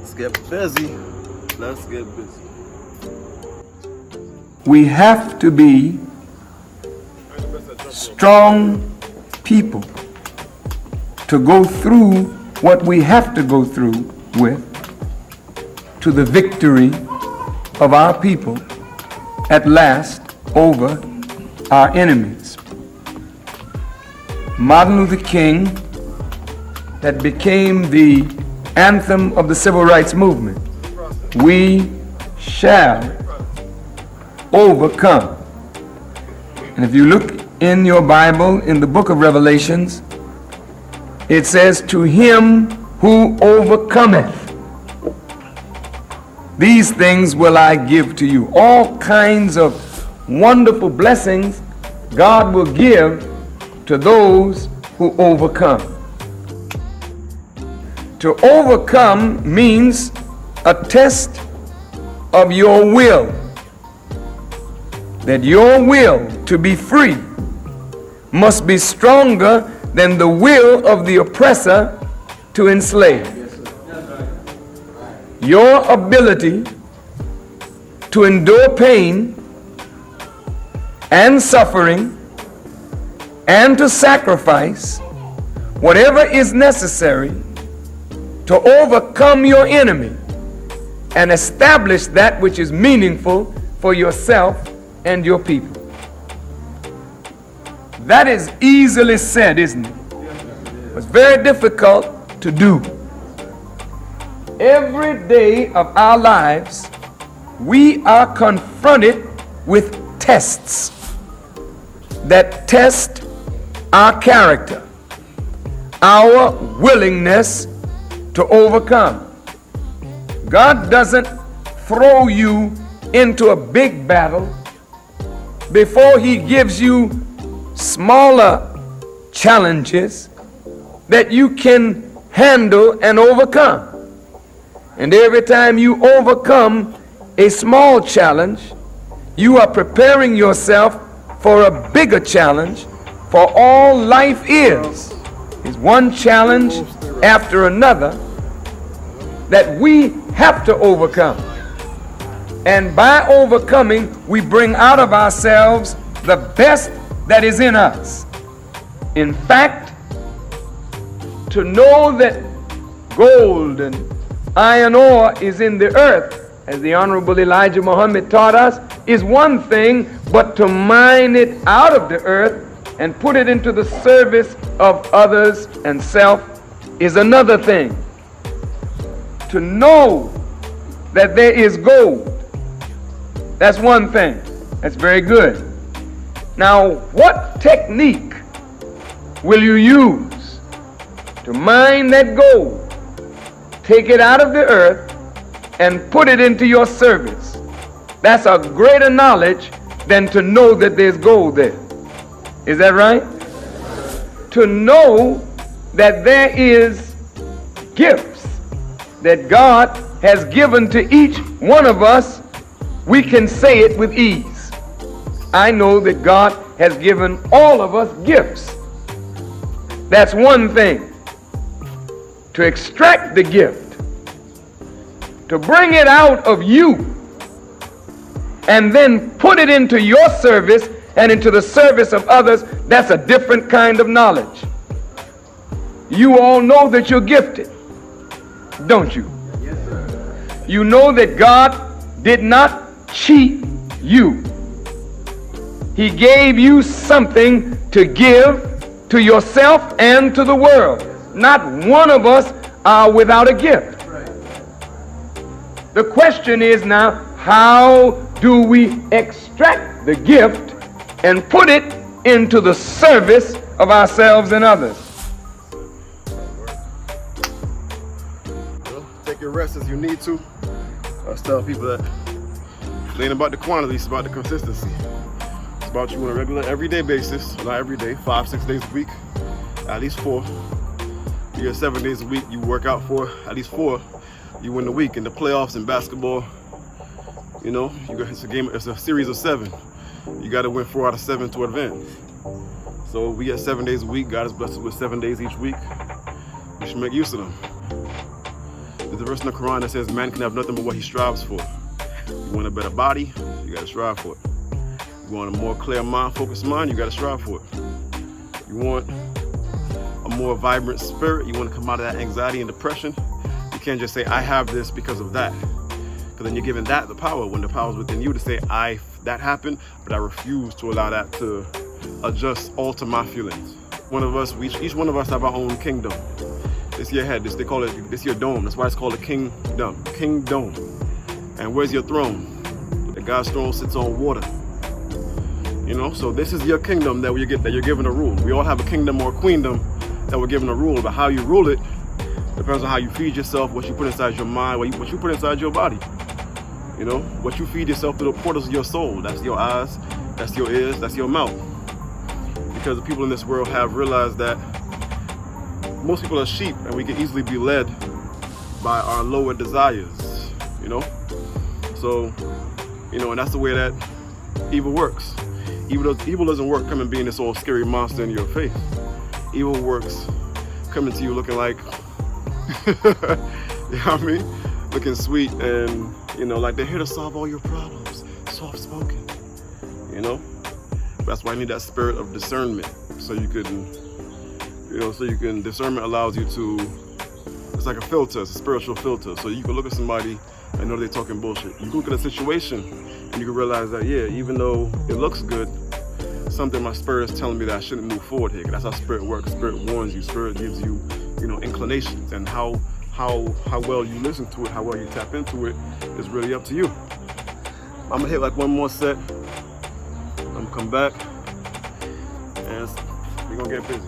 Let's get busy. Let's get busy. We have to be strong people to go through what we have to go through with to the victory of our people at last over our enemies. Martin Luther King, that became the anthem of the civil rights movement. We shall overcome. And if you look in your Bible, in the book of Revelations, it says, to him who overcometh, these things will I give to you. All kinds of wonderful blessings God will give to those who overcome. To overcome means a test of your will. That your will to be free must be stronger than the will of the oppressor to enslave. Your ability to endure pain and suffering and to sacrifice whatever is necessary to overcome your enemy and establish that which is meaningful for yourself and your people. That is easily said, isn't it? It's very difficult to do. Every day of our lives, we are confronted with tests that test our character, our willingness to overcome. God doesn't throw you into a big battle before he gives you smaller challenges that you can handle and overcome. And every time you overcome a small challenge, you are preparing yourself for a bigger challenge. For all life is one challenge after another that we have to overcome. And by overcoming, we bring out of ourselves the best that is in us. In fact, to know that gold and iron ore is in the earth, as the Honorable Elijah Muhammad taught us, is one thing, but to mine it out of the earth and put it into the service of others and self is another thing. To know that there is gold, that's one thing. That's very good. Now, what technique will you use to mine that gold, take it out of the earth, and put it into your service? That's a greater knowledge than to know that there's gold there. Is that right? To know that there is gifts that God has given to each one of us, we can say it with ease. I know that God has given all of us gifts. That's one thing. To extract the gift, to bring it out of you, and then put it into your service and into the service of others, that's a different kind of knowledge. You all know that you're gifted, don't you? Yes, sir. You know that God did not cheat you. He gave you something to give to yourself and to the world. Not one of us are without a gift. The question is now, how do we extract the gift and put it into the service of ourselves and others? Well, take your rest as you need to. I was telling people that it ain't about the quantity, it's about the consistency. It's about you on a regular, everyday basis, not every day, 5-6 days a week, at least 4. You get 7 days a week, you work out for at least 4. You win the week. In the playoffs in basketball, you know, it's a game, it's a series of 7. You got to win 4 out of 7 to advance. So we get 7 days a week. God has blessed us with 7 days each week. We should make use of them. There's a verse in the Quran that says man can have nothing but what he strives for. You want a better body, you gotta strive for it. You want a more clear mind, focused mind, you gotta strive for it. You want a more vibrant spirit, you want to come out of that anxiety and depression. You can't just say, I have this because of that. Because then you're giving that the power, when the power is within you to say, that happened, but I refuse to allow that to alter my feelings. Each one of us have our own kingdom. It's your head, they call it, it's your dome. That's why it's called a kingdom. And where's your throne? The God's throne sits on water. So this is your kingdom that you're given a rule. We all have a kingdom or a queendom that we're given a rule, but how you rule it depends on how you feed yourself, what you put inside your mind, what you put inside your body. What you feed yourself through the portals of your soul. That's your eyes, that's your ears, that's your mouth. Because the people in this world have realized that most people are sheep, and we can easily be led by our lower desires. So, and that's the way that evil works. Evil doesn't work coming being this old scary monster in your face. Evil works coming to you looking like, looking sweet and, like they're here to solve all your problems. Soft spoken, That's why I need that spirit of discernment. So you can, discernment allows you to, it's like a filter, it's a spiritual filter. So you can look at somebody and know they're talking bullshit. You can look at a situation and you can realize that, yeah, even though it looks good, something my spirit is telling me that I shouldn't move forward here. That's how spirit works. Spirit warns you. Spirit gives you, inclinations, and how well you listen to it, how well you tap into it is really up to you. I'm gonna hit like one more set. I'm gonna come back and we're gonna get busy.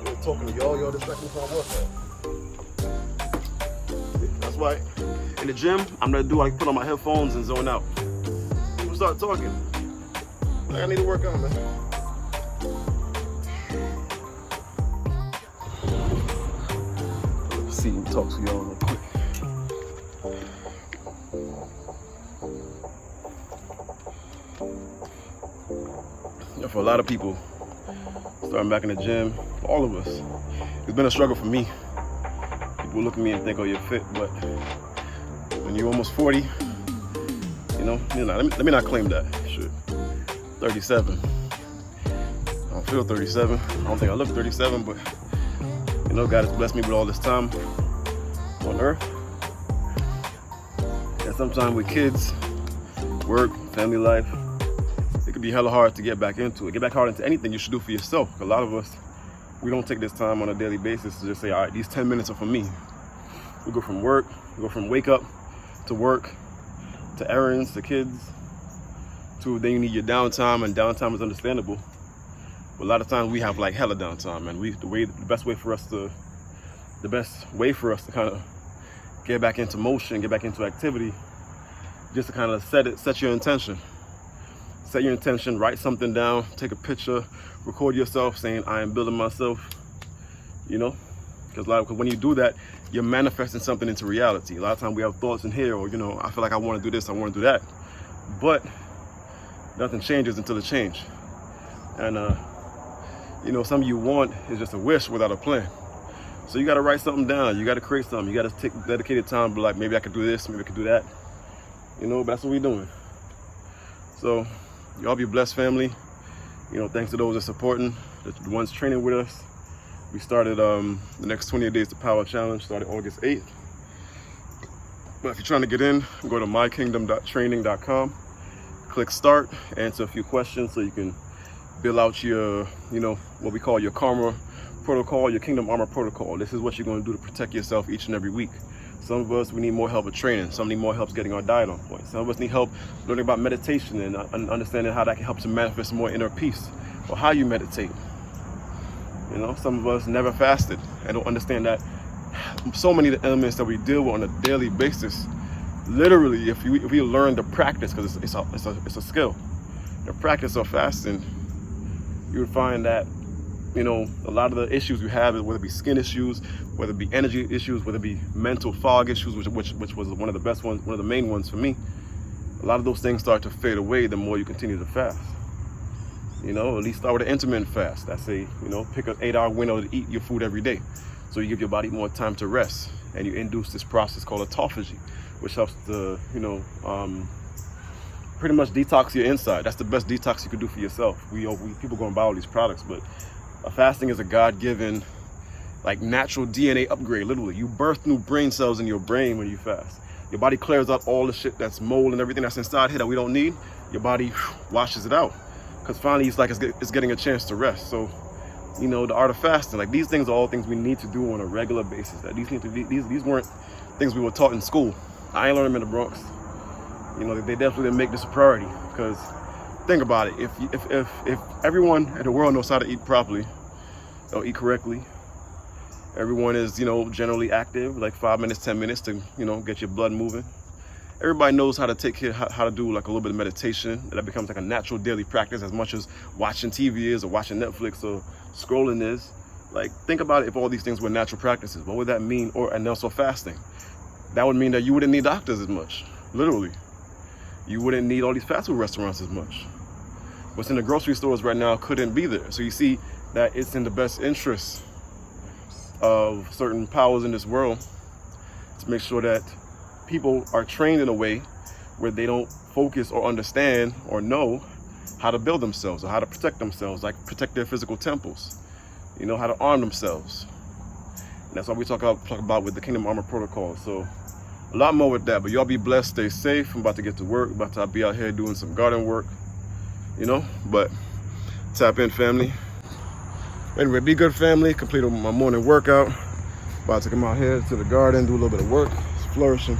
I'm talking to y'all distract me from my workout. That's why in the gym, I'm gonna do like put on my headphones and zone out. People start talking. Like, I need to work out, man. Let's see and talk to y'all real quick. For a lot of people, starting back in the gym, for all of us, it's been a struggle for me. People look at me and think, oh, you're fit, but when you're almost 40, let me not claim that. Shit, 37. I don't feel 37. I don't think I look 37, but God has blessed me with all this time on earth. And sometimes with kids, work, family life, it can be hella hard to get back into it. Get back hard into anything you should do for yourself. A lot of us, we don't take this time on a daily basis to just say, all right, these 10 minutes are for me. We go from work, we go from wake up to work, to errands, to kids, to then you need your downtime, and downtime is understandable. But a lot of times we have like hella downtime, and the best way for us to kind of get back into motion, get back into activity, just to kind of set your intention. Set your intention, write something down, take a picture, record yourself saying, I am building myself, because when you do that, you're manifesting something into reality. A lot of times we have thoughts in here, or, I feel like I want to do this, I want to do that. But nothing changes until it changes. And, something you want is just a wish without a plan. So you got to write something down. You got to create something. You got to take dedicated time to be like, maybe I could do this, maybe I could do that. But that's what we're doing. So y'all be blessed, family. Thanks to those that are supporting, the ones training with us. We started the next 28 Days to Power Challenge, started August 8th. But if you're trying to get in, go to mykingdom.training.com, click start, answer a few questions so you can build out your, what we call your karma protocol, your kingdom armor protocol. This is what you're going to do to protect yourself each and every week. Some of us, we need more help with training. Some need more help getting our diet on point. Some of us need help learning about meditation and understanding how that can help to manifest more inner peace, or how you meditate. Some of us never fasted and don't understand that so many of the elements that we deal with on a daily basis, literally, if we learn the practice, because it's a skill, the practice of fasting, you would find that a lot of the issues we have, whether it be skin issues, whether it be energy issues, whether it be mental fog issues, which was one of the best ones, one of the main ones for me, a lot of those things start to fade away the more you continue to fast. You know, at least start with an intermittent fast. That's a, you know, pick an 8-hour window to eat your food every day. So you give your body more time to rest, and you induce this process called autophagy, which helps to, you know, pretty much detox your inside. That's the best detox you could do for yourself. People go and buy all these products, but fasting is a God-given, like, natural DNA upgrade. Literally, you birth new brain cells in your brain when you fast. Your body clears out all the shit that's mold and everything that's inside here that we don't need. Your body washes it out, because finally it's getting a chance to rest. So, you know, the art of fasting, like, these things are all things we need to do on a regular basis. That these weren't things we were taught in school. I ain't learned them in the Bronx. You know, they definitely didn't make this a priority, because think about it. If everyone in the world knows how to eat properly or eat correctly, everyone is, you know, generally active, like 5 minutes, 10 minutes to, you know, get your blood moving. Everybody knows how to take care, how to do like a little bit of meditation. That becomes like a natural daily practice, as much as watching TV is, or watching Netflix, or scrolling is. Like, think about it. If all these things were natural practices, what would that mean? And also fasting. That would mean that you wouldn't need doctors as much, literally. You wouldn't need all these fast food restaurants as much. What's in the grocery stores right now couldn't be there. So you see that it's in the best interest of certain powers in this world to make sure that people are trained in a way where they don't focus or understand or know how to build themselves, or how to protect themselves, like protect their physical temples, you know, how to arm themselves. And that's what we talk about with the Kingdom Armor Protocol. So a lot more with that, but y'all be blessed, stay safe. I'm about to get to work, about to be out here doing some garden work, you know, but tap in, family. Anyway, be good, family. Completed my morning workout. About to come out here to the garden, do a little bit of work. It's flourishing.